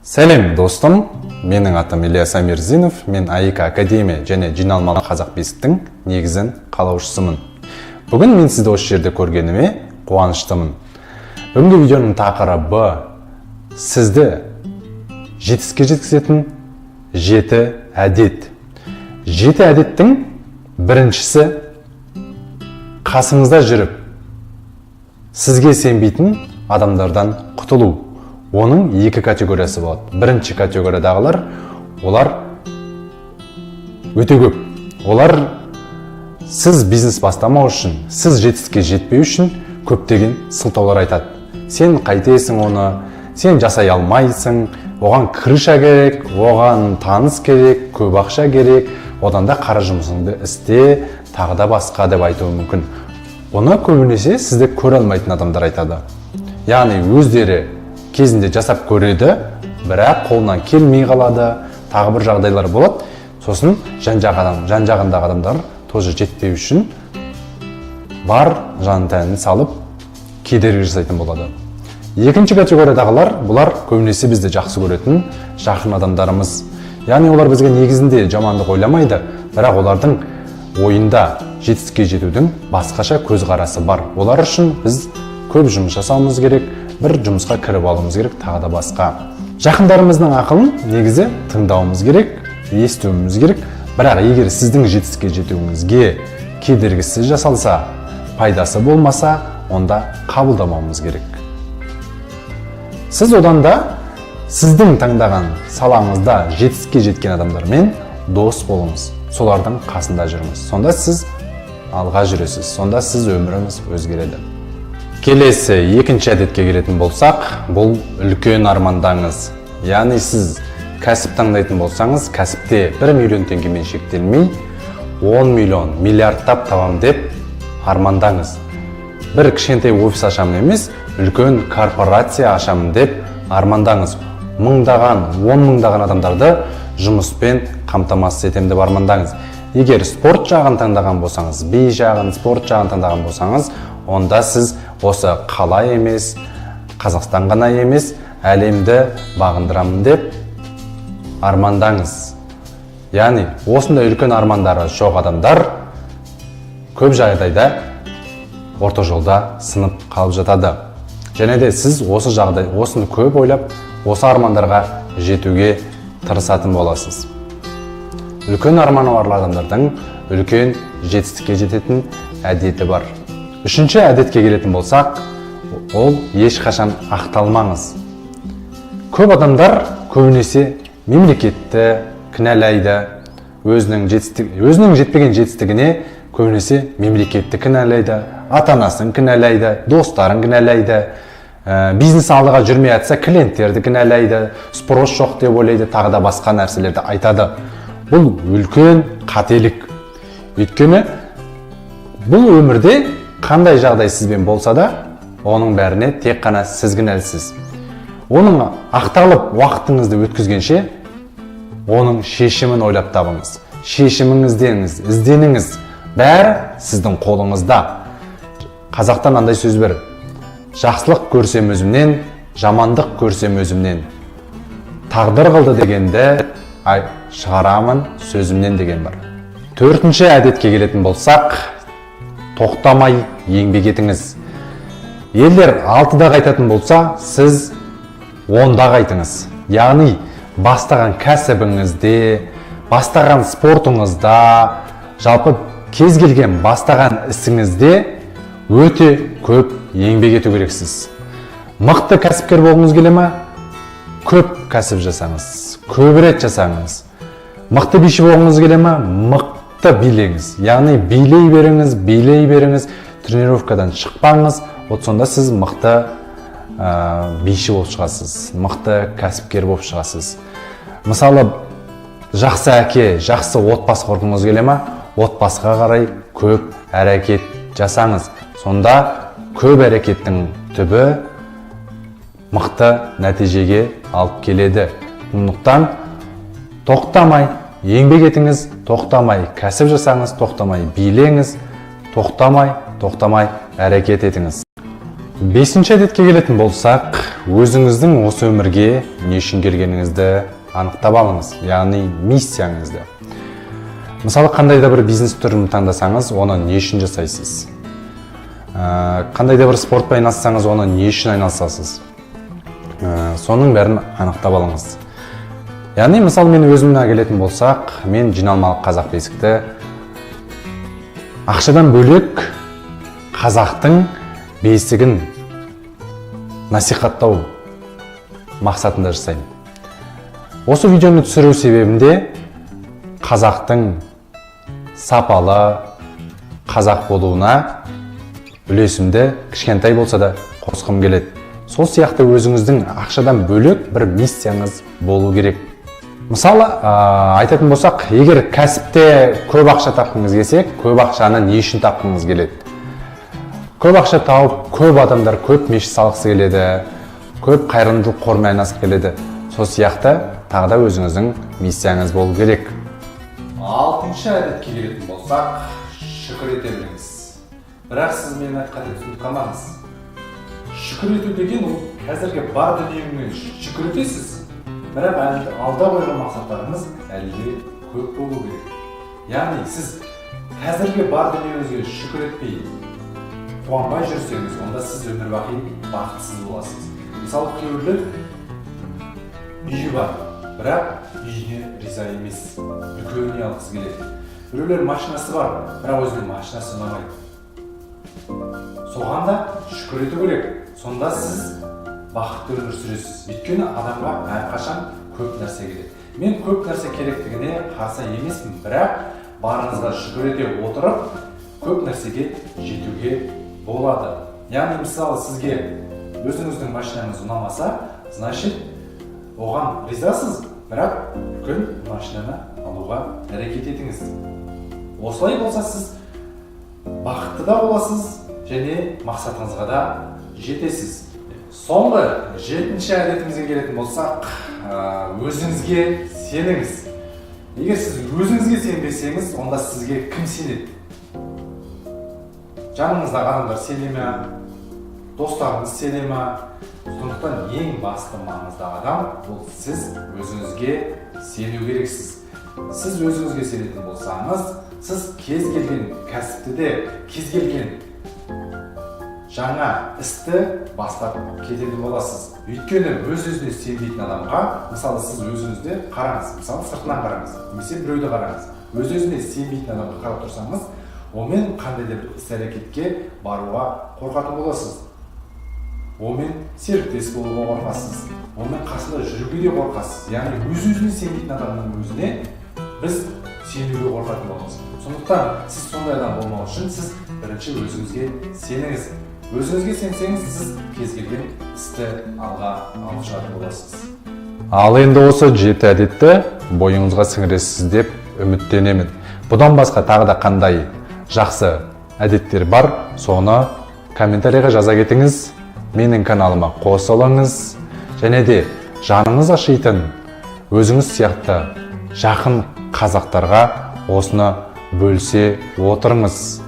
Сәлем достым, менің атым Ильяс Амирзинов, мен АИК Академия және жиналмалы қазақ бесіктің негізін қалаушысымын. Бүгін мен сізді осы жерде көргеніме қуаныштымын. Бүгінгі видеоның тақырыбы сізді жетістікке жеткізетін 7 әдет. 7 әдеттің біріншісі қасыңызда жүріп, сізге сенбейтін адамдардан құтылу. Оның 2 категориясы болады. Бірінші категориядағылар, олар өте көп. Олар сіз бизнес бастамау үшін, сіз жетістікке жетпеу үшін көптеген сылтаулар айтады. Сен қайтесің оны, сен жасай алмайсың, оған крыша керек, оған таныс керек, көп ақша керек, одан да қара жұмысыңды істе, тағы да басқа деп айтуы мүмкін. Оны көбінесе сізді көре алмайтын адамдар айтады. Яғни өздері кезінде жасап көреді, бірақ қолынан келмей қалады, тағы бір жағдайлар болады. Сосын жан-жағындағы адамдар тоже жетпеу үшін бар жан-тәнін салып кедергі жасайтын болады. Екінші категориядағылар, бұлар көбінесе бізді жақсы көретін жақын адамдарымыз. Яғни олар бізге негізінде жамандық ойламайды, бірақ олардың ойында жетістікке жетудің басқаша көзқарасы бар. Олар үшін біз көп жұмыс жасауымыз керек, бір жұмысқа кіріп алуымыз керек, тағы да басқа. Жақындарымыздың ақылын негізі тыңдауымыз керек, естуіміз керек. Бірақ егер сіздің жетістікке жетуіңізге кедергісіз жасалса, пайдасы болмаса, онда қабылдамауымыз керек. Сіз одан да сіздің таңдаған салаңызда жетістікке жеткен адамдармен дос болыңыз. Солардың қасында жүріңіз. Сонда сіз алға жүресіз. Сонда сіз өміріңіз өзгереді. Келесі екінші әдетке келетін болсақ, бұл үлкен армандаңыз. Яғни сіз кәсіп таңдайтын болсаңыз, кәсіпте 1 миллион теңгемен шектелмей, 10 миллион, миллиардтап табам деп армандаңыз. Бір кішкентай офис ашамын емес, үлкен корпорация ашамын деп армандаңыз. Мыңдаған, 10 мыңдаған адамдарды жұмыспен қамтамасыз етемін деп армандаңыз. Егер спорт жағын таңдаған болсаңыз, би жағын, спорт жағын таңдаған болсаңыз, онда сіз осы қала емес, Қазақстан ғана емес, әлемді бағындырамын деп армандаңыз. Яғни, осындай үлкен армандары жоқ адамдар көп жағдайда орта жолда сынып қалып жатады. Және де сіз осыны көп ойлап, осы армандарға жетуге тырысатын боласыз. Үлкен арманы бар адамдардың үлкен жетістікке жететін әдеті бар. Үшінші әдетке келетін болсақ, ол ешқашан ақталмаңыз. Көп адамдар көбінесе мемлекетті кінәлайды, өзінің жетпеген жетістігіне көбінесе мемлекетті кінәлайды, ата-анасын кінәлайды, достарын кінәлайды, бизнес алдыға жүрмей жатса клиенттерді кінәлайды, спрос жоқ деп ойлайды, тағы да басқа нәрселерді айтады. Бұл үлкен қателік. Өйткені бұл өмірде қандай жағдай сізбен болса да, оның бәріне тек қана сіз кінәлісіз. Оның ақталып уақытыңызды өткізгенше, оның шешімін ойлап табыңыз. Шешіміңіздеңіз, ізденіңіз. Бәрі сіздің қолыңызда. Қазақтан андай сөз бар. Жақсылық көрсем өзімнен, жамандық көрсем өзімнен. Тағдыр қылды дегенді шығарамын сөзімнен деген бар. Төртінші әдетке келетін болсақ, тоқтамай еңбек етіңіз. Елдер 6-да қайтатын болса, сіз 10-да қайтыңыз. Яғни, бастаған кәсібіңізде, бастаған спортыңызда, жалпы кез келген бастаған ісіңізде өте көп еңбек ету керексіз. Мықты кәсіпкер болғыңыз келе ме? Көп кәсіп жасаңыз, көп рет жасаңыз. Мықты биші болғыңыз келе ме? Мықты билеңіз. Яғни билей беріңіз, тренировкадан шықпаңыз, сонда сіз мықты биші болып шығасыз, мықты кәсіпкер болып шығасыз. Мысалы, жақсы әке, жақсы отбасы құрғыңыз келе ме? Отбасыға қарай көп әрекет жасаңыз. Сонда көп әрекеттің түбі мықты нәтижеге алып келеді. Сондықтан тоқтамай еңбек етіңіз, тоқтамай кәсіп жасаңыз, тоқтамай билеңіз, тоқтамай әрекет етіңіз. Бесінші әдетке келетін болсақ, өзіңіздің осы өмірге не үшін келгеніңізді анықтап алыңыз, яғни миссияңызды. Мысалы, қандай да бір бизнес түрін таңдасаңыз, оны не үшін жасайсыз? Қандай да бір спортпен айналыссаңыз, оны не үшін айналысасыз? Соның бәрін анықтап алыңыз. Яғни, мысалы, мен өзімнен келетін болсақ, мен жиналмалы қазақ бесікті ақшадан бөлек қазақтың бесігін насихаттау мақсатында жасаймын. Осы видеоны түсіру себебімде қазақтың сапалы қазақ болуына үлесімді кішкентай болса да қосқым келеді. Сол сияқты өзіңіздің ақшадан бөлек бір миссияңыз болу керек. Мысалы, айтатын болсақ, егер кәсіпте көп ақша тапқыңыз келсе, көп ақшаны не үшін тапқыңыз келеді? Көп ақша тауып, көп адамдар көп мешіт салғысы келеді, көп қайырымдылық қорымен айналысқысы келеді. Сол сияқты тағы да өзіңіздің миссияңыз болу керек. 6-шы әдетке келетін болсақ, шүкір ете біліңіз. Бірақ сіз мені айтқанды түсініп қалмаңыз. Шүкір ету деген ол қазіргі бар дүниеңмен шүкір етесіз. Бірақ алда қойған мақсаттарыңыз әлде көп болу керек. Яғни сіз қазіргі бар дүниеңізге шүкір етпей, қуанбай жүрсеңіз, онда сіз өмір бақи бақытсыз боласыз. Мысалы, кейбіреулер үйі бар, бірақ үйіне риза емес, үлкеніне алғысы келеді. Біреулер машинасы бар, бірақ өзінің машинасы ұнамайды. Соған да шүкір ету керек. Сонда сіз бақытты өмір сүресіз. Өйткені адамға әрқашан көп нәрсе керек. Мен көп нәрсе керектігіне қарсы емеспін, бірақ барыңызға шүкір ете отырып, көп нәрсеге жетуге болады. Яғни, мысалы, сізге өзіңіздің машинаңыз ұнамаса, значит, оған ризасыз, бірақ үлкен машинаны алуға әрекет етіңіз. Осылай болса, сіз бақытты да боласыз, және мақсатыңызға да жетесіз. Соңғы 7-ші әдетімізге келетін болсақ, өзіңізге сеніңіз. Егер сіз өзіңізге сенбесеңіз, онда сізге кім сенеді? Жаныңыздағы адамдар сене ме? Достарыңыз сене ме? Сондықтан ең басты маңызды адам ол сіз өзіңізге сену керексіз. Сіз өзіңізге сенетін болсаңыз, сіз кез келген кәсіпті де, кез келген жаңа істі бастап кетеді боласыз. Өйткені өз-өзіне сенбейтін адамға, мысалы, сіз өзіңізде қараңыз, мысалы, сыртынан қараңыз, немесе біреуді қараңыз. Өз-өзіне сенбейтін адамға қарап тұрсаңыз, онымен қандай да бір іс-әрекетке баруға қорқатын боласыз. Онымен серіктес болуға қорқасыз. Онымен қасында жүруге де қорқасыз. Яғни өз-өзіне сенбейтін адамның өзіне біз сенуге қорқатын боламыз. Сондықтан сіз сондай адам болмау үшін сіз бірінші өзіңізге сеніңіз. Өзіңізге сенсеңіз, сіз кез келген істі алға алып шығатын боласыз. Ал енді осы 7 әдетті бойыңызға сіңіресіз деп үміттенемін. Бұдан басқа тағы да қандай жақсы әдеттер бар, соны комментарийға жаза кетіңіз. Менің каналыма қосылыңыз, және де жаныңыз ашитын өзіңіз сияқты жақын қазақтарға осыны бөлісе отырыңыз.